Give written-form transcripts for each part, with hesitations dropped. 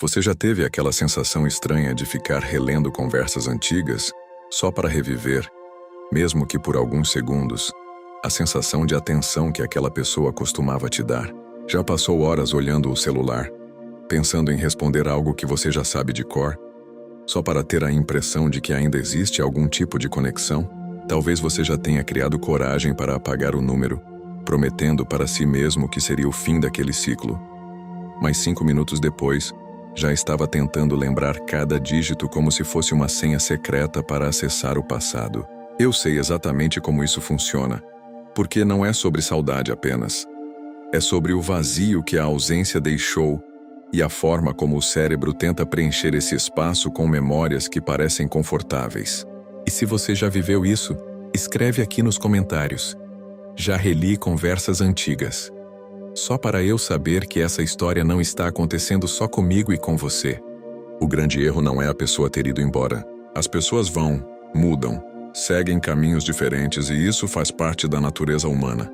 Você já teve aquela sensação estranha de ficar relendo conversas antigas só para reviver, mesmo que por alguns segundos, a sensação de atenção que aquela pessoa costumava te dar? Já passou horas olhando o celular, pensando em responder algo que você já sabe de cor, só para ter a impressão de que ainda existe algum tipo de conexão? Talvez você já tenha criado coragem para apagar o número, prometendo para si mesmo que seria o fim daquele ciclo. Mas 5 minutos depois, já estava tentando lembrar cada dígito como se fosse uma senha secreta para acessar o passado. Eu sei exatamente como isso funciona, porque não é sobre saudade apenas. É sobre o vazio que a ausência deixou e a forma como o cérebro tenta preencher esse espaço com memórias que parecem confortáveis. E se você já viveu isso, escreve aqui nos comentários. Já reli conversas antigas. Só para eu saber que essa história não está acontecendo só comigo e com você. O grande erro não é a pessoa ter ido embora. As pessoas vão, mudam, seguem caminhos diferentes e isso faz parte da natureza humana.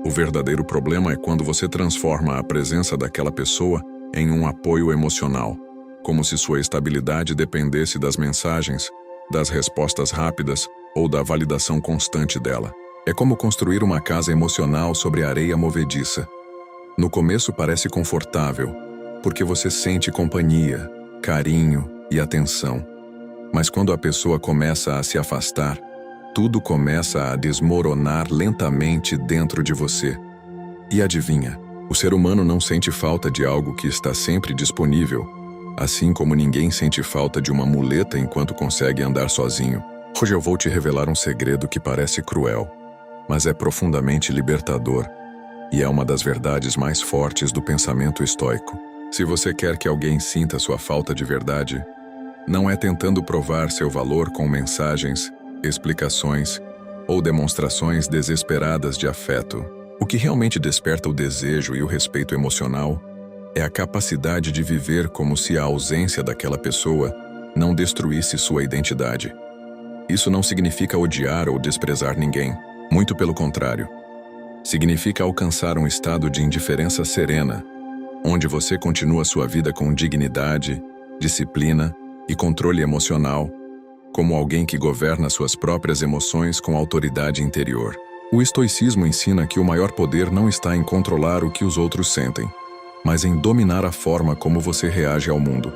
O verdadeiro problema é quando você transforma a presença daquela pessoa em um apoio emocional, como se sua estabilidade dependesse das mensagens, das respostas rápidas ou da validação constante dela. É como construir uma casa emocional sobre areia movediça. No começo parece confortável, porque você sente companhia, carinho e atenção. Mas quando a pessoa começa a se afastar, tudo começa a desmoronar lentamente dentro de você. E adivinha, o ser humano não sente falta de algo que está sempre disponível, assim como ninguém sente falta de uma muleta enquanto consegue andar sozinho. Hoje eu vou te revelar um segredo que parece cruel, mas é profundamente libertador e é uma das verdades mais fortes do pensamento estoico. Se você quer que alguém sinta sua falta de verdade, não é tentando provar seu valor com mensagens, explicações ou demonstrações desesperadas de afeto. O que realmente desperta o desejo e o respeito emocional é a capacidade de viver como se a ausência daquela pessoa não destruísse sua identidade. Isso não significa odiar ou desprezar ninguém. Muito pelo contrário. Significa alcançar um estado de indiferença serena, onde você continua sua vida com dignidade, disciplina e controle emocional, como alguém que governa suas próprias emoções com autoridade interior. O estoicismo ensina que o maior poder não está em controlar o que os outros sentem, mas em dominar a forma como você reage ao mundo.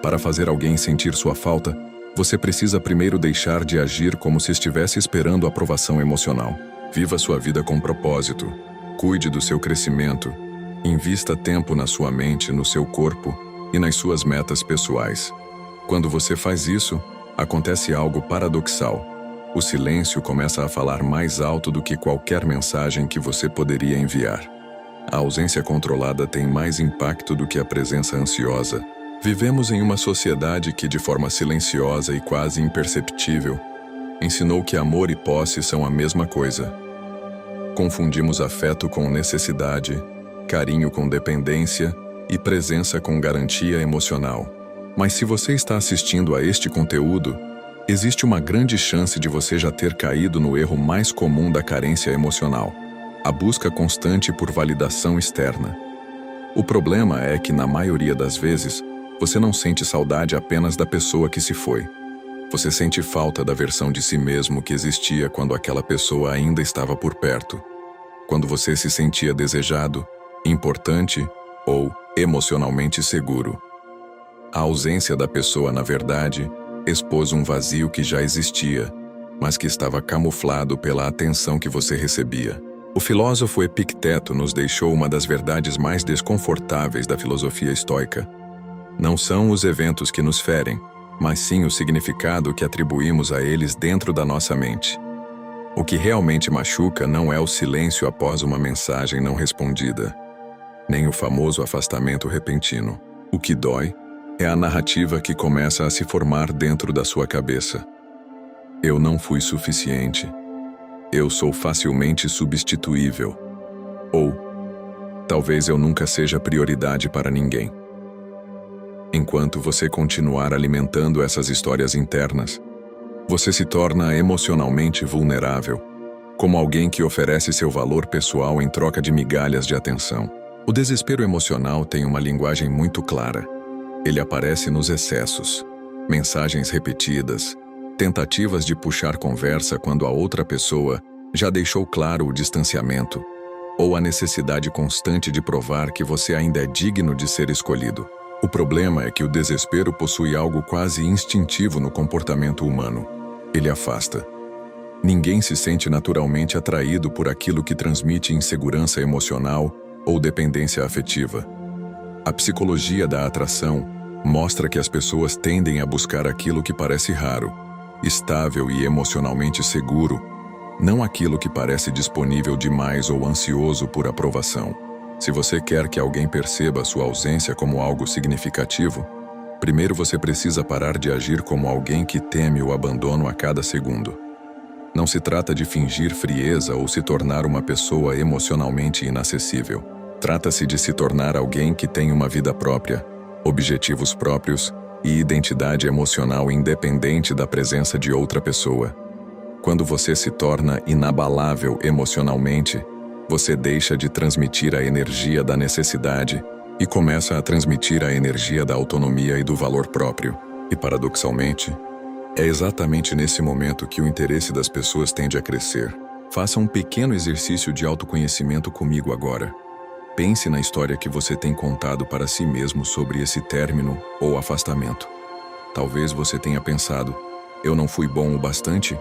Para fazer alguém sentir sua falta, você precisa primeiro deixar de agir como se estivesse esperando aprovação emocional. Viva sua vida com propósito. Cuide do seu crescimento. Invista tempo na sua mente, no seu corpo e nas suas metas pessoais. Quando você faz isso, acontece algo paradoxal. O silêncio começa a falar mais alto do que qualquer mensagem que você poderia enviar. A ausência controlada tem mais impacto do que a presença ansiosa. Vivemos em uma sociedade que, de forma silenciosa e quase imperceptível, ensinou que amor e posse são a mesma coisa. Confundimos afeto com necessidade, carinho com dependência e presença com garantia emocional. Mas se você está assistindo a este conteúdo, existe uma grande chance de você já ter caído no erro mais comum da carência emocional: a busca constante por validação externa. O problema é que, na maioria das vezes, você não sente saudade apenas da pessoa que se foi. Você sente falta da versão de si mesmo que existia quando aquela pessoa ainda estava por perto. Quando você se sentia desejado, importante ou emocionalmente seguro. A ausência da pessoa, na verdade, expôs um vazio que já existia, mas que estava camuflado pela atenção que você recebia. O filósofo Epicteto nos deixou uma das verdades mais desconfortáveis da filosofia estoica. Não são os eventos que nos ferem, mas sim o significado que atribuímos a eles dentro da nossa mente. O que realmente machuca não é o silêncio após uma mensagem não respondida, nem o famoso afastamento repentino. O que dói é a narrativa que começa a se formar dentro da sua cabeça. Eu não fui suficiente. Eu sou facilmente substituível. Ou, talvez eu nunca seja prioridade para ninguém. Enquanto você continuar alimentando essas histórias internas, você se torna emocionalmente vulnerável, como alguém que oferece seu valor pessoal em troca de migalhas de atenção. O desespero emocional tem uma linguagem muito clara. Ele aparece nos excessos, mensagens repetidas, tentativas de puxar conversa quando a outra pessoa já deixou claro o distanciamento, ou a necessidade constante de provar que você ainda é digno de ser escolhido. O problema é que o desespero possui algo quase instintivo no comportamento humano. Ele afasta. Ninguém se sente naturalmente atraído por aquilo que transmite insegurança emocional ou dependência afetiva. A psicologia da atração mostra que as pessoas tendem a buscar aquilo que parece raro, estável e emocionalmente seguro, não aquilo que parece disponível demais ou ansioso por aprovação. Se você quer que alguém perceba sua ausência como algo significativo, primeiro você precisa parar de agir como alguém que teme o abandono a cada segundo. Não se trata de fingir frieza ou se tornar uma pessoa emocionalmente inacessível. Trata-se de se tornar alguém que tem uma vida própria, objetivos próprios e identidade emocional independente da presença de outra pessoa. Quando você se torna inabalável emocionalmente, você deixa de transmitir a energia da necessidade e começa a transmitir a energia da autonomia e do valor próprio. E, paradoxalmente, é exatamente nesse momento que o interesse das pessoas tende a crescer. Faça um pequeno exercício de autoconhecimento comigo agora. Pense na história que você tem contado para si mesmo sobre esse término ou afastamento. Talvez você tenha pensado, eu não fui bom o bastante,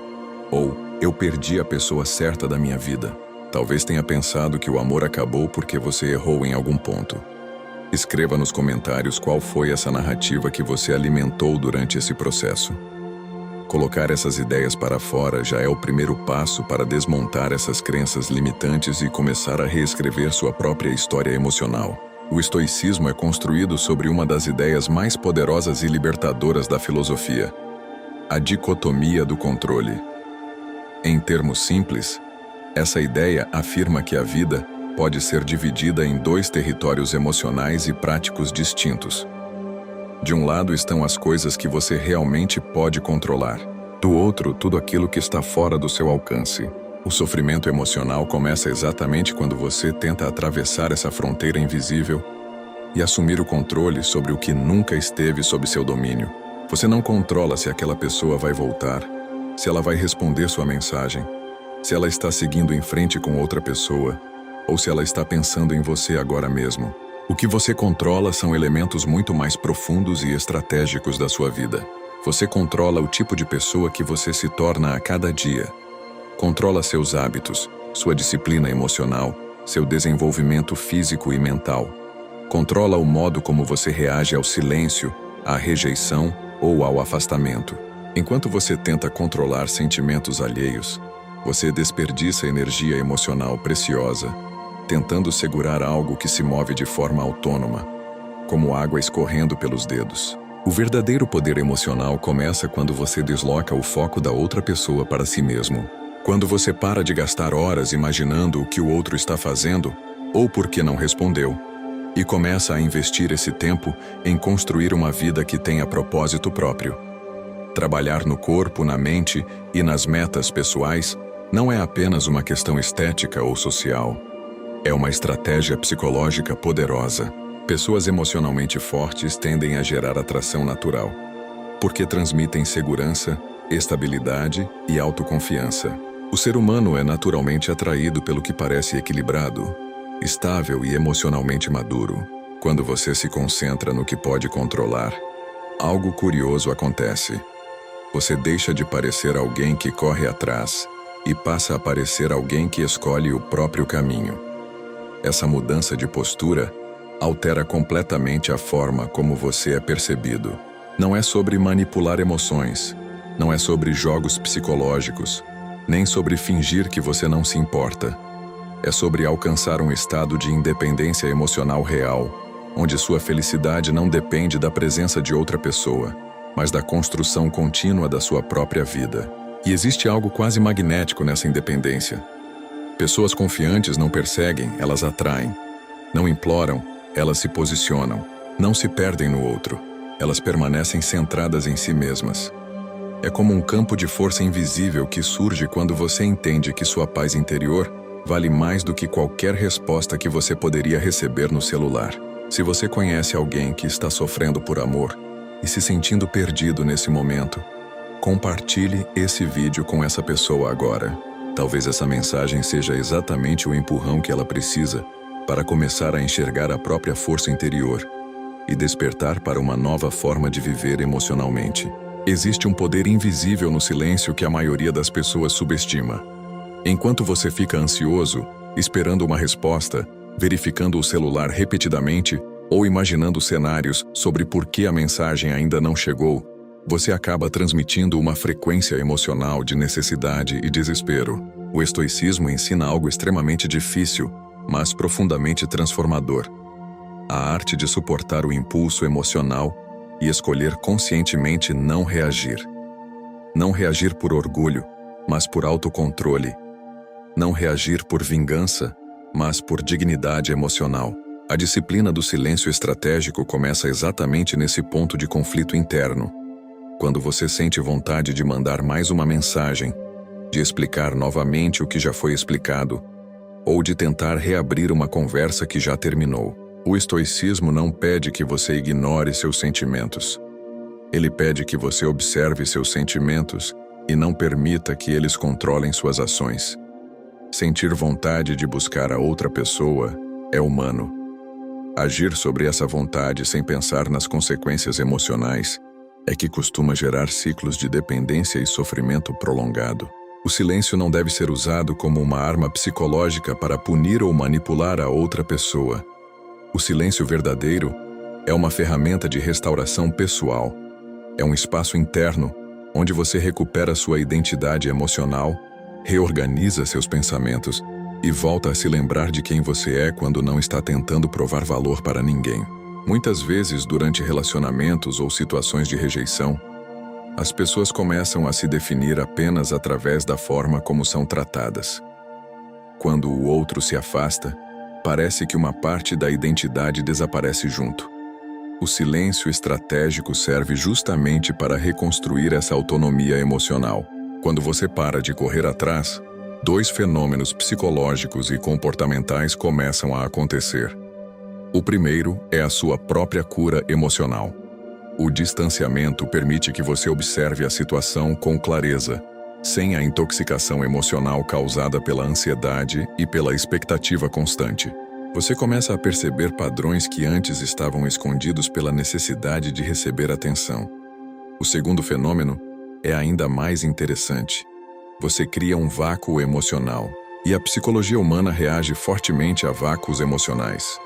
ou eu perdi a pessoa certa da minha vida. Talvez tenha pensado que o amor acabou porque você errou em algum ponto. Escreva nos comentários qual foi essa narrativa que você alimentou durante esse processo. Colocar essas ideias para fora já é o primeiro passo para desmontar essas crenças limitantes e começar a reescrever sua própria história emocional. O estoicismo é construído sobre uma das ideias mais poderosas e libertadoras da filosofia: a dicotomia do controle. Em termos simples, essa ideia afirma que a vida pode ser dividida em dois territórios emocionais e práticos distintos. De um lado estão as coisas que você realmente pode controlar. Do outro, tudo aquilo que está fora do seu alcance. O sofrimento emocional começa exatamente quando você tenta atravessar essa fronteira invisível e assumir o controle sobre o que nunca esteve sob seu domínio. Você não controla se aquela pessoa vai voltar, se ela vai responder sua mensagem, se ela está seguindo em frente com outra pessoa, ou se ela está pensando em você agora mesmo. O que você controla são elementos muito mais profundos e estratégicos da sua vida. Você controla o tipo de pessoa que você se torna a cada dia. Controla seus hábitos, sua disciplina emocional, seu desenvolvimento físico e mental. Controla o modo como você reage ao silêncio, à rejeição ou ao afastamento. Enquanto você tenta controlar sentimentos alheios, você desperdiça energia emocional preciosa, tentando segurar algo que se move de forma autônoma, como água escorrendo pelos dedos. O verdadeiro poder emocional começa quando você desloca o foco da outra pessoa para si mesmo. Quando você para de gastar horas imaginando o que o outro está fazendo, ou por que não respondeu, e começa a investir esse tempo em construir uma vida que tenha propósito próprio. Trabalhar no corpo, na mente e nas metas pessoais não é apenas uma questão estética ou social. É uma estratégia psicológica poderosa. Pessoas emocionalmente fortes tendem a gerar atração natural, porque transmitem segurança, estabilidade e autoconfiança. O ser humano é naturalmente atraído pelo que parece equilibrado, estável e emocionalmente maduro. Quando você se concentra no que pode controlar, algo curioso acontece. Você deixa de parecer alguém que corre atrás e passa a parecer alguém que escolhe o próprio caminho. Essa mudança de postura altera completamente a forma como você é percebido. Não é sobre manipular emoções, não é sobre jogos psicológicos, nem sobre fingir que você não se importa. É sobre alcançar um estado de independência emocional real, onde sua felicidade não depende da presença de outra pessoa, mas da construção contínua da sua própria vida. E existe algo quase magnético nessa independência. Pessoas confiantes não perseguem, elas atraem. Não imploram, elas se posicionam. Não se perdem no outro, elas permanecem centradas em si mesmas. É como um campo de força invisível que surge quando você entende que sua paz interior vale mais do que qualquer resposta que você poderia receber no celular. Se você conhece alguém que está sofrendo por amor e se sentindo perdido nesse momento, compartilhe esse vídeo com essa pessoa agora. Talvez essa mensagem seja exatamente o empurrão que ela precisa para começar a enxergar a própria força interior e despertar para uma nova forma de viver emocionalmente. Existe um poder invisível no silêncio que a maioria das pessoas subestima. Enquanto você fica ansioso, esperando uma resposta, verificando o celular repetidamente ou imaginando cenários sobre por que a mensagem ainda não chegou, você acaba transmitindo uma frequência emocional de necessidade e desespero. O estoicismo ensina algo extremamente difícil, mas profundamente transformador: a arte de suportar o impulso emocional e escolher conscientemente não reagir. Não reagir por orgulho, mas por autocontrole. Não reagir por vingança, mas por dignidade emocional. A disciplina do silêncio estratégico começa exatamente nesse ponto de conflito interno. Quando você sente vontade de mandar mais uma mensagem, de explicar novamente o que já foi explicado, ou de tentar reabrir uma conversa que já terminou. O estoicismo não pede que você ignore seus sentimentos. Ele pede que você observe seus sentimentos e não permita que eles controlem suas ações. Sentir vontade de buscar a outra pessoa é humano. Agir sobre essa vontade sem pensar nas consequências emocionais é que costuma gerar ciclos de dependência e sofrimento prolongado. O silêncio não deve ser usado como uma arma psicológica para punir ou manipular a outra pessoa. O silêncio verdadeiro é uma ferramenta de restauração pessoal. É um espaço interno onde você recupera sua identidade emocional, reorganiza seus pensamentos e volta a se lembrar de quem você é quando não está tentando provar valor para ninguém. Muitas vezes, durante relacionamentos ou situações de rejeição, as pessoas começam a se definir apenas através da forma como são tratadas. Quando o outro se afasta, parece que uma parte da identidade desaparece junto. O silêncio estratégico serve justamente para reconstruir essa autonomia emocional. Quando você para de correr atrás, dois fenômenos psicológicos e comportamentais começam a acontecer. O primeiro é a sua própria cura emocional. O distanciamento permite que você observe a situação com clareza, sem a intoxicação emocional causada pela ansiedade e pela expectativa constante. Você começa a perceber padrões que antes estavam escondidos pela necessidade de receber atenção. O segundo fenômeno é ainda mais interessante. Você cria um vácuo emocional, e a psicologia humana reage fortemente a vácuos emocionais.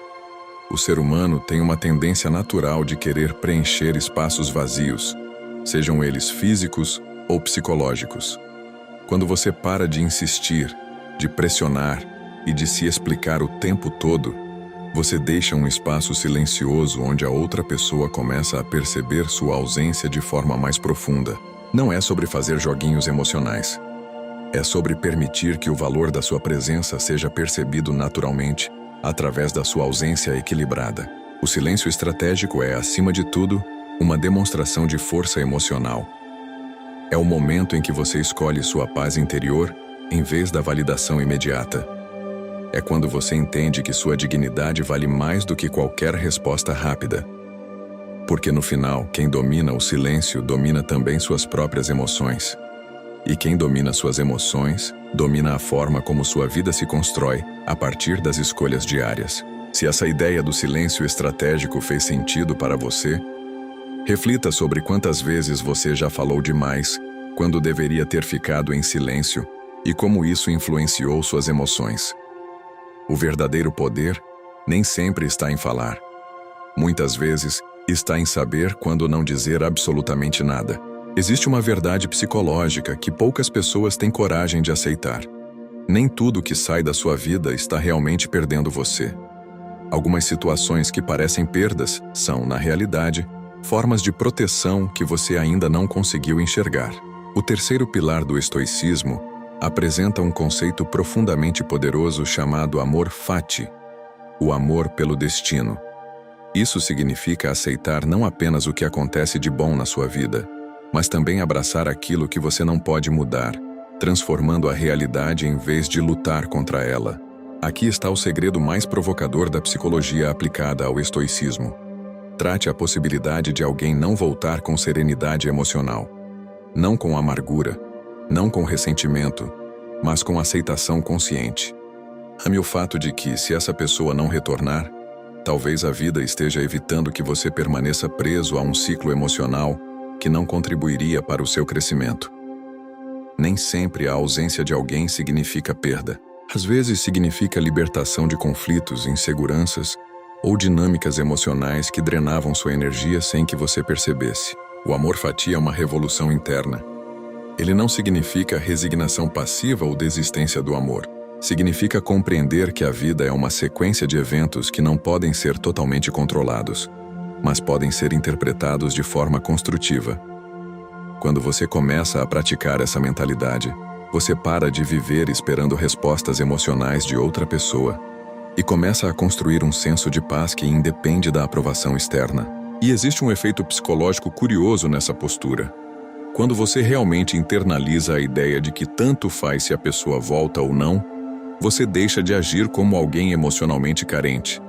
O ser humano tem uma tendência natural de querer preencher espaços vazios, sejam eles físicos ou psicológicos. Quando você para de insistir, de pressionar e de se explicar o tempo todo, você deixa um espaço silencioso onde a outra pessoa começa a perceber sua ausência de forma mais profunda. Não é sobre fazer joguinhos emocionais. É sobre permitir que o valor da sua presença seja percebido naturalmente, através da sua ausência equilibrada. O silêncio estratégico é, acima de tudo, uma demonstração de força emocional. É o momento em que você escolhe sua paz interior em vez da validação imediata. É quando você entende que sua dignidade vale mais do que qualquer resposta rápida. Porque no final, quem domina o silêncio domina também suas próprias emoções. E quem domina suas emoções, domina a forma como sua vida se constrói a partir das escolhas diárias. Se essa ideia do silêncio estratégico fez sentido para você, reflita sobre quantas vezes você já falou demais quando deveria ter ficado em silêncio e como isso influenciou suas emoções. O verdadeiro poder nem sempre está em falar. Muitas vezes, está em saber quando não dizer absolutamente nada. Existe uma verdade psicológica que poucas pessoas têm coragem de aceitar. Nem tudo que sai da sua vida está realmente perdendo você. Algumas situações que parecem perdas são, na realidade, formas de proteção que você ainda não conseguiu enxergar. O terceiro pilar do estoicismo apresenta um conceito profundamente poderoso chamado amor fati, o amor pelo destino. Isso significa aceitar não apenas o que acontece de bom na sua vida, mas também abraçar aquilo que você não pode mudar, transformando a realidade em vez de lutar contra ela. Aqui está o segredo mais provocador da psicologia aplicada ao estoicismo. Trate a possibilidade de alguém não voltar com serenidade emocional. Não com amargura, não com ressentimento, mas com aceitação consciente. Ame o fato de que, se essa pessoa não retornar, talvez a vida esteja evitando que você permaneça preso a um ciclo emocional que não contribuiria para o seu crescimento. Nem sempre a ausência de alguém significa perda. Às vezes significa libertação de conflitos, inseguranças ou dinâmicas emocionais que drenavam sua energia sem que você percebesse. O amor fatia é uma revolução interna. Ele não significa resignação passiva ou desistência do amor. Significa compreender que a vida é uma sequência de eventos que não podem ser totalmente controlados, mas podem ser interpretados de forma construtiva. Quando você começa a praticar essa mentalidade, você para de viver esperando respostas emocionais de outra pessoa e começa a construir um senso de paz que independe da aprovação externa. E existe um efeito psicológico curioso nessa postura. Quando você realmente internaliza a ideia de que tanto faz se a pessoa volta ou não, você deixa de agir como alguém emocionalmente carente.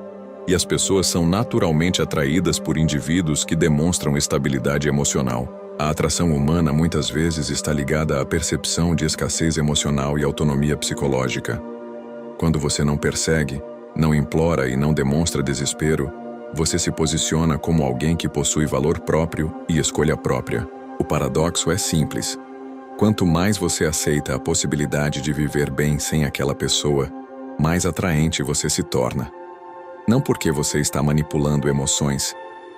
E as pessoas são naturalmente atraídas por indivíduos que demonstram estabilidade emocional. A atração humana muitas vezes está ligada à percepção de escassez emocional e autonomia psicológica. Quando você não persegue, não implora e não demonstra desespero, você se posiciona como alguém que possui valor próprio e escolha própria. O paradoxo é simples. Quanto mais você aceita a possibilidade de viver bem sem aquela pessoa, mais atraente você se torna. Não porque você está manipulando emoções,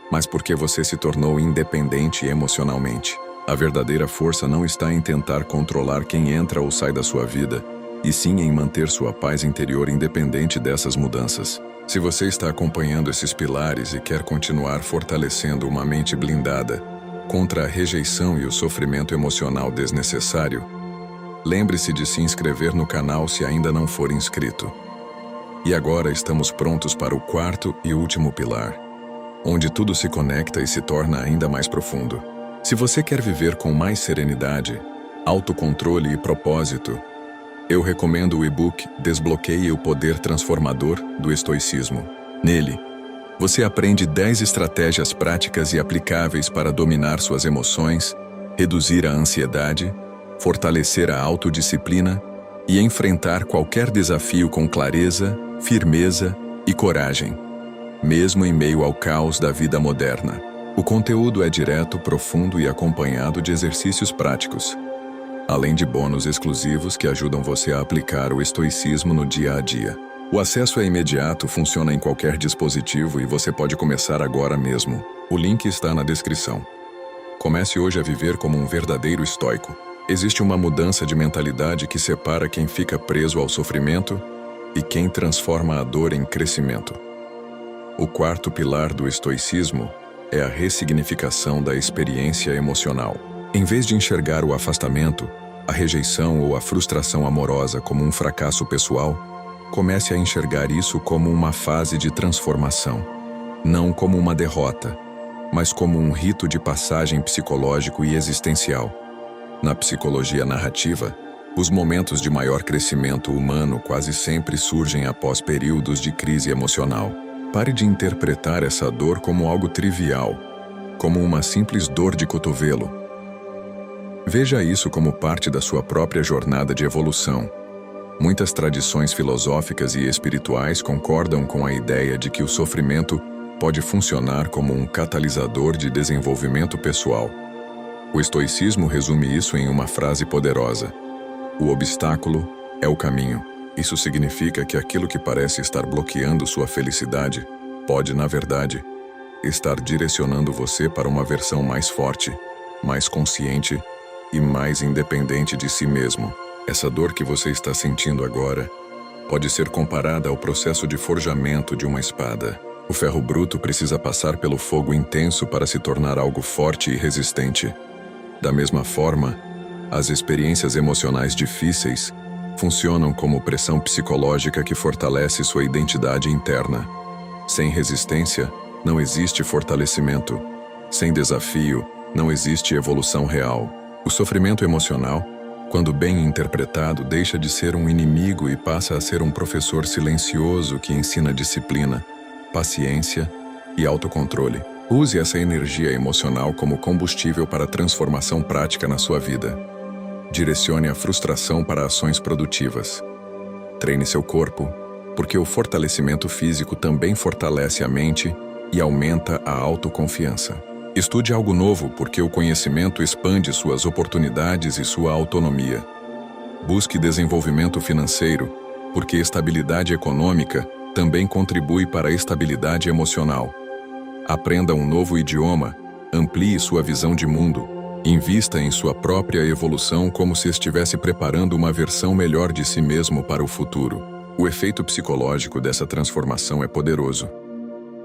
mas porque você se tornou independente emocionalmente. A verdadeira força não está em tentar controlar quem entra ou sai da sua vida, e sim em manter sua paz interior independente dessas mudanças. Se você está acompanhando esses pilares e quer continuar fortalecendo uma mente blindada contra a rejeição e o sofrimento emocional desnecessário, lembre-se de se inscrever no canal se ainda não for inscrito. E agora estamos prontos para o quarto e último pilar, onde tudo se conecta e se torna ainda mais profundo. Se você quer viver com mais serenidade, autocontrole e propósito, eu recomendo o e-book Desbloqueie o Poder Transformador do Estoicismo. Nele, você aprende 10 estratégias práticas e aplicáveis para dominar suas emoções, reduzir a ansiedade, fortalecer a autodisciplina e enfrentar qualquer desafio com clareza, firmeza e coragem, mesmo em meio ao caos da vida moderna. O conteúdo é direto, profundo e acompanhado de exercícios práticos, além de bônus exclusivos que ajudam você a aplicar o estoicismo no dia a dia. O acesso é imediato, funciona em qualquer dispositivo e você pode começar agora mesmo. O link está na descrição. Comece hoje a viver como um verdadeiro estoico. Existe uma mudança de mentalidade que separa quem fica preso ao sofrimento e quem transforma a dor em crescimento. O quarto pilar do estoicismo é a ressignificação da experiência emocional. Em vez de enxergar o afastamento, a rejeição ou a frustração amorosa como um fracasso pessoal, comece a enxergar isso como uma fase de transformação, não como uma derrota, mas como um rito de passagem psicológico e existencial. Na psicologia narrativa, os momentos de maior crescimento humano quase sempre surgem após períodos de crise emocional. Pare de interpretar essa dor como algo trivial, como uma simples dor de cotovelo. Veja isso como parte da sua própria jornada de evolução. Muitas tradições filosóficas e espirituais concordam com a ideia de que o sofrimento pode funcionar como um catalisador de desenvolvimento pessoal. O estoicismo resume isso em uma frase poderosa: o obstáculo é o caminho. Isso significa que aquilo que parece estar bloqueando sua felicidade pode, na verdade, estar direcionando você para uma versão mais forte, mais consciente e mais independente de si mesmo. Essa dor que você está sentindo agora pode ser comparada ao processo de forjamento de uma espada. O ferro bruto precisa passar pelo fogo intenso para se tornar algo forte e resistente. Da mesma forma, as experiências emocionais difíceis funcionam como pressão psicológica que fortalece sua identidade interna. Sem resistência, não existe fortalecimento. Sem desafio, não existe evolução real. O sofrimento emocional Quando bem interpretado, deixa de ser um inimigo e passa a ser um professor silencioso que ensina disciplina, paciência e autocontrole. Use essa energia emocional como combustível para a transformação prática na sua vida. Direcione a frustração para ações produtivas. Treine seu corpo, porque o fortalecimento físico também fortalece a mente e aumenta a autoconfiança. Estude algo novo, porque o conhecimento expande suas oportunidades e sua autonomia. Busque desenvolvimento financeiro, porque estabilidade econômica também contribui para a estabilidade emocional. Aprenda um novo idioma, amplie sua visão de mundo, invista em sua própria evolução como se estivesse preparando uma versão melhor de si mesmo para o futuro. O efeito psicológico dessa transformação é poderoso.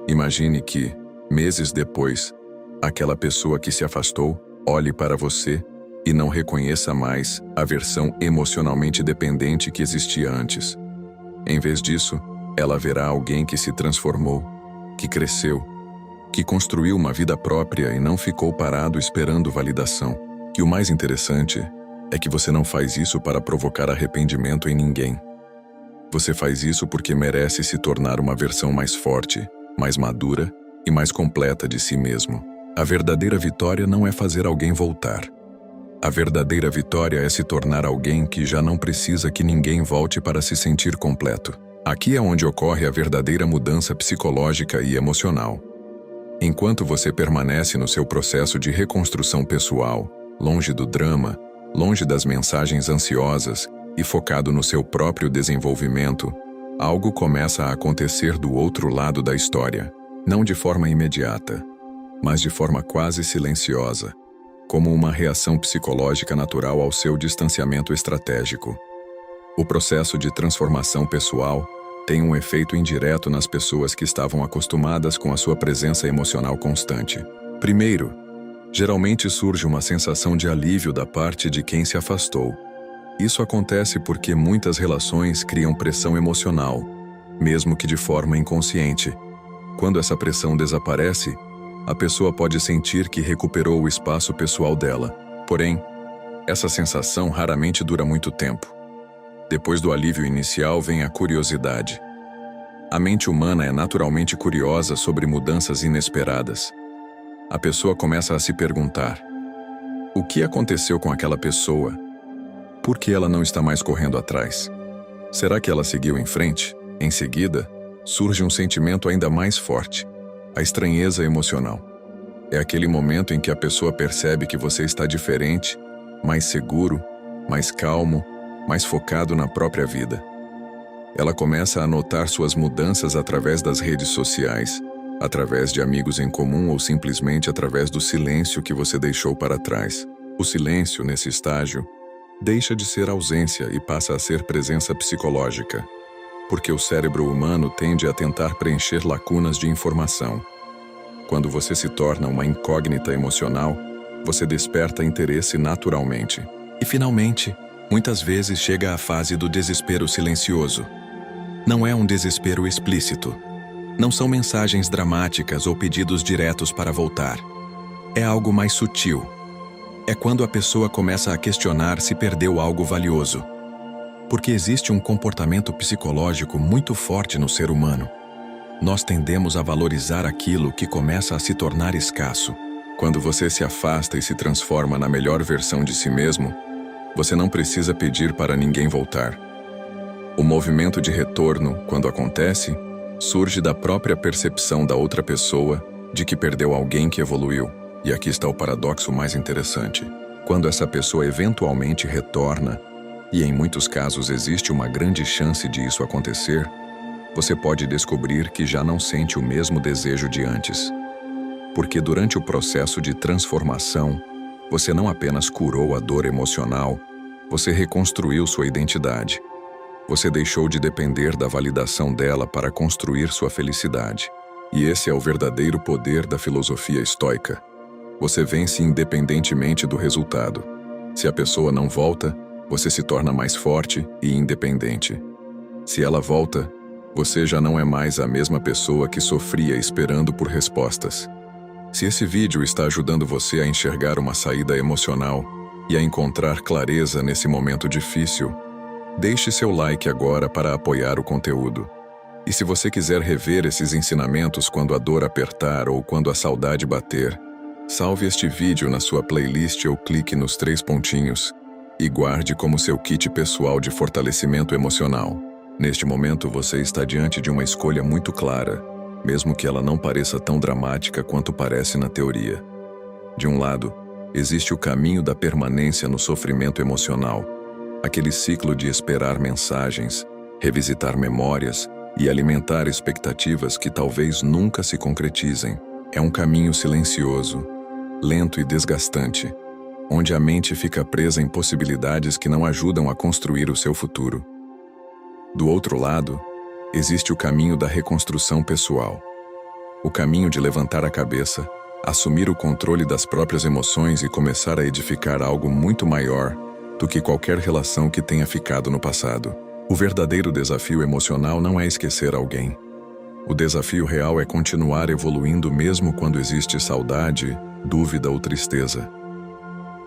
Imagine que, meses depois, aquela pessoa que se afastou olhe para você e não reconheça mais a versão emocionalmente dependente que existia antes. Em vez disso, ela verá alguém que se transformou, que cresceu, que construiu uma vida própria e não ficou parado esperando validação. E o mais interessante é que você não faz isso para provocar arrependimento em ninguém. Você faz isso porque merece se tornar uma versão mais forte, mais madura e mais completa de si mesmo. A verdadeira vitória não é fazer alguém voltar. A verdadeira vitória é se tornar alguém que já não precisa que ninguém volte para se sentir completo. Aqui é onde ocorre a verdadeira mudança psicológica e emocional. Enquanto você permanece no seu processo de reconstrução pessoal, longe do drama, longe das mensagens ansiosas e focado no seu próprio desenvolvimento, algo começa a acontecer do outro lado da história, não de forma imediata, mas de forma quase silenciosa, como uma reação psicológica natural ao seu distanciamento estratégico. O processo de transformação pessoal tem um efeito indireto nas pessoas que estavam acostumadas com a sua presença emocional constante. Primeiro, geralmente surge uma sensação de alívio da parte de quem se afastou. Isso acontece porque muitas relações criam pressão emocional, mesmo que de forma inconsciente. Quando essa pressão desaparece, a pessoa pode sentir que recuperou o espaço pessoal dela. Porém, essa sensação raramente dura muito tempo. Depois do alívio inicial vem a curiosidade. A mente humana é naturalmente curiosa sobre mudanças inesperadas. A pessoa começa a se perguntar: o que aconteceu com aquela pessoa? Por que ela não está mais correndo atrás? Será que ela seguiu em frente? Em seguida, surge um sentimento ainda mais forte: a estranheza emocional. É aquele momento em que a pessoa percebe que você está diferente, mais seguro, mais calmo, mais focado na própria vida. Ela começa a notar suas mudanças através das redes sociais, através de amigos em comum ou simplesmente através do silêncio que você deixou para trás. O silêncio, nesse estágio, deixa de ser ausência e passa a ser presença psicológica, porque o cérebro humano tende a tentar preencher lacunas de informação. Quando você se torna uma incógnita emocional, você desperta interesse naturalmente. E finalmente, muitas vezes chega a fase do desespero silencioso. Não é um desespero explícito. Não são mensagens dramáticas ou pedidos diretos para voltar. É algo mais sutil. É quando a pessoa começa a questionar se perdeu algo valioso. Porque existe um comportamento psicológico muito forte no ser humano. Nós tendemos a valorizar aquilo que começa a se tornar escasso. Quando você se afasta e se transforma na melhor versão de si mesmo, você não precisa pedir para ninguém voltar. O movimento de retorno, quando acontece, surge da própria percepção da outra pessoa de que perdeu alguém que evoluiu. E aqui está o paradoxo mais interessante. Quando essa pessoa eventualmente retorna, e em muitos casos existe uma grande chance de isso acontecer, você pode descobrir que já não sente o mesmo desejo de antes. Porque durante o processo de transformação, você não apenas curou a dor emocional, você reconstruiu sua identidade. Você deixou de depender da validação dela para construir sua felicidade. E esse é o verdadeiro poder da filosofia estoica. Você vence independentemente do resultado. Se a pessoa não volta, você se torna mais forte e independente. Se ela volta, você já não é mais a mesma pessoa que sofria esperando por respostas. Se esse vídeo está ajudando você a enxergar uma saída emocional, e a encontrar clareza nesse momento difícil, deixe seu like agora para apoiar o conteúdo. E se você quiser rever esses ensinamentos quando a dor apertar ou quando a saudade bater, salve este vídeo na sua playlist ou clique nos 3 pontinhos e guarde como seu kit pessoal de fortalecimento emocional. Neste momento você está diante de uma escolha muito clara, mesmo que ela não pareça tão dramática quanto parece na teoria. De um lado, existe o caminho da permanência no sofrimento emocional, aquele ciclo de esperar mensagens, revisitar memórias e alimentar expectativas que talvez nunca se concretizem. É um caminho silencioso, lento e desgastante, onde a mente fica presa em possibilidades que não ajudam a construir o seu futuro. Do outro lado, existe o caminho da reconstrução pessoal, o caminho de levantar a cabeça, assumir o controle das próprias emoções e começar a edificar algo muito maior do que qualquer relação que tenha ficado no passado. O verdadeiro desafio emocional não é esquecer alguém. O desafio real é continuar evoluindo mesmo quando existe saudade, dúvida ou tristeza.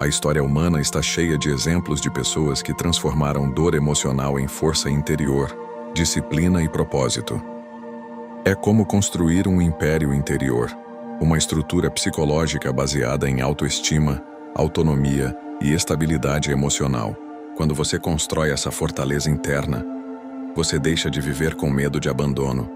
A história humana está cheia de exemplos de pessoas que transformaram dor emocional em força interior, disciplina e propósito. É como construir um império interior, uma estrutura psicológica baseada em autoestima, autonomia e estabilidade emocional. Quando você constrói essa fortaleza interna, você deixa de viver com medo de abandono,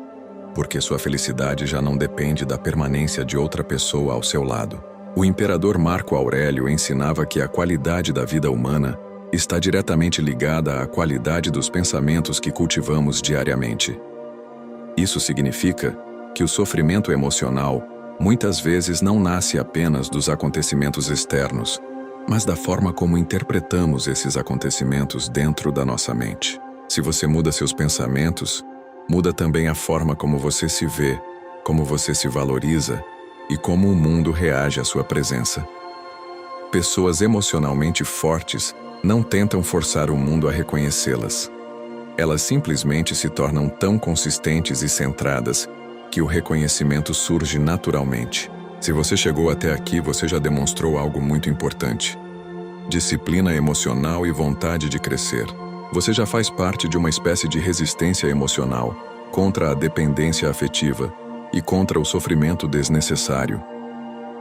porque sua felicidade já não depende da permanência de outra pessoa ao seu lado. O imperador Marco Aurélio ensinava que a qualidade da vida humana está diretamente ligada à qualidade dos pensamentos que cultivamos diariamente. Isso significa que o sofrimento emocional muitas vezes não nasce apenas dos acontecimentos externos, mas da forma como interpretamos esses acontecimentos dentro da nossa mente. Se você muda seus pensamentos, muda também a forma como você se vê, como você se valoriza e como o mundo reage à sua presença. Pessoas emocionalmente fortes não tentam forçar o mundo a reconhecê-las. Elas simplesmente se tornam tão consistentes e centradas que o reconhecimento surge naturalmente. Se você chegou até aqui, você já demonstrou algo muito importante: disciplina emocional e vontade de crescer. Você já faz parte de uma espécie de resistência emocional contra a dependência afetiva e contra o sofrimento desnecessário.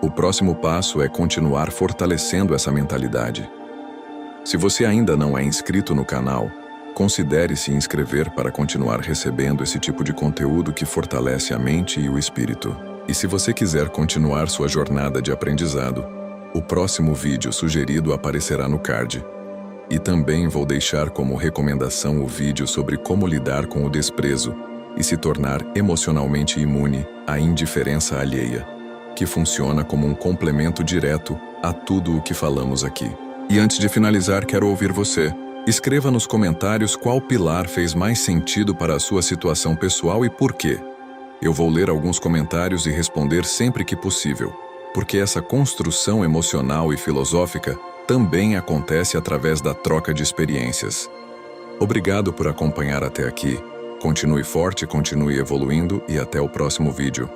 O próximo passo é continuar fortalecendo essa mentalidade. Se você ainda não é inscrito no canal, considere se inscrever para continuar recebendo esse tipo de conteúdo que fortalece a mente e o espírito. E se você quiser continuar sua jornada de aprendizado, o próximo vídeo sugerido aparecerá no card. E também vou deixar como recomendação o vídeo sobre como lidar com o desprezo e se tornar emocionalmente imune à indiferença alheia, que funciona como um complemento direto a tudo o que falamos aqui. E antes de finalizar, quero ouvir você. Escreva nos comentários qual pilar fez mais sentido para a sua situação pessoal e por quê. Eu vou ler alguns comentários e responder sempre que possível, porque essa construção emocional e filosófica também acontece através da troca de experiências. Obrigado por acompanhar até aqui. Continue forte, continue evoluindo e até o próximo vídeo.